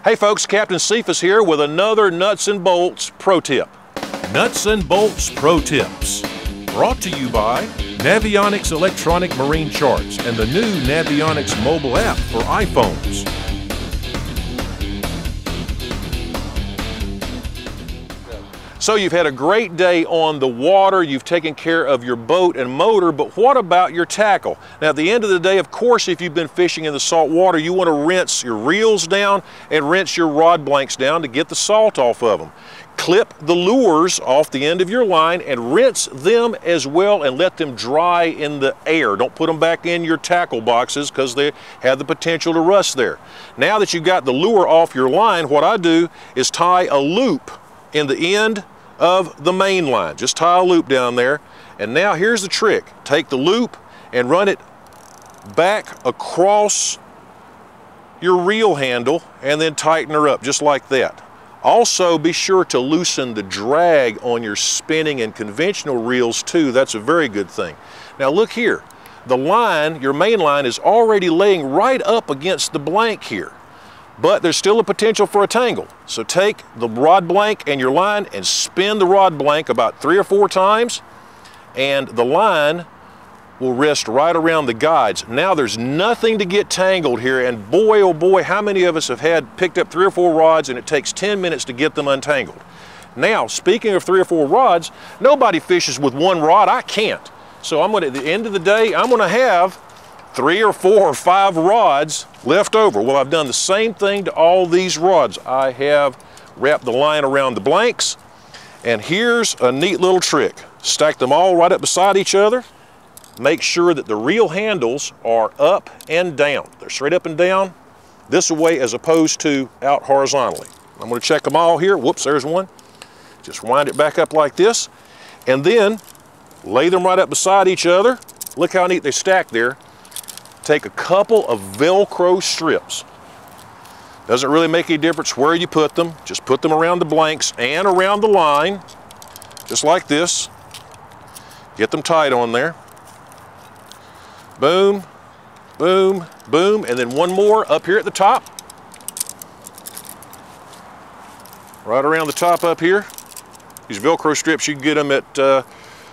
Hey folks, Captain Cephas here with another Nuts and Bolts Pro Tip. Nuts and Bolts Pro Tips. Brought to you by Navionics Electronic Marine Charts and the new Navionics mobile app for iPhones. So you've had a great day on the water, you've taken care of your boat and motor, but what about your tackle? Now at the end of the day, of course, if you've been fishing in the salt water, you want to rinse your reels down and rinse your rod blanks down to get the salt off of them. Clip the lures off the end of your line and rinse them as well and let them dry in the air. Don't put them back in your tackle boxes because they have the potential to rust there. Now that you've got the lure off your line, what I do is tie a loop in the end of the main line. Just tie a loop down there. And now here's the trick. Take the loop and run it back across your reel handle and then tighten her up just like that. Also, be sure to loosen the drag on your spinning and conventional reels too. That's a very good thing. Now look here. The line, your main line, is already laying right up against the blank here. But there's still a potential for a tangle. So take the rod blank and your line and spin the rod blank about 3 or 4 times, and the line will rest right around the guides. Now there's nothing to get tangled here, and boy oh boy, how many of us have picked up 3 or 4 rods and it takes 10 minutes to get them untangled. Now, speaking of 3 or 4 rods, nobody fishes with 1 rod. I can't. So at the end of the day, I'm gonna have 3 or 4 or 5 rods left over. Well, I've done the same thing to all these rods. I have wrapped the line around the blanks, and here's a neat little trick. Stack them all right up beside each other. Make sure that the reel handles are up and down. They're straight up and down this way as opposed to out horizontally. I'm going to check them all here. Whoops, there's one. Just wind it back up like this, and then lay them right up beside each other. Look how neat they stack there. Take a couple of Velcro strips. Doesn't really make any difference where you put them. Just put them around the blanks and around the line, just like this. Get them tight on there. Boom, boom, boom, and then one more up here at the top. Right around the top up here. These Velcro strips, you can get them at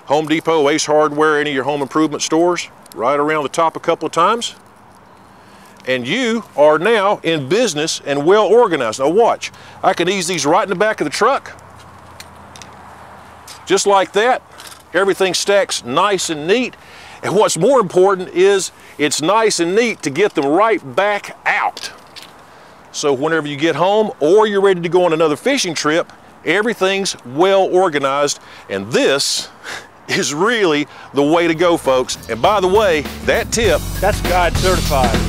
Home Depot, Ace Hardware, any of your home improvement stores. Right around the top a couple of times, and you are now in business and well organized. Now watch, I can ease these right in the back of the truck, just like that. Everything stacks nice and neat, and what's more important is it's nice and neat to get them right back out. So whenever you get home or you're ready to go on another fishing trip, everything's well organized, and this is really the way to go, folks. And by the way, that tip, that's guide certified.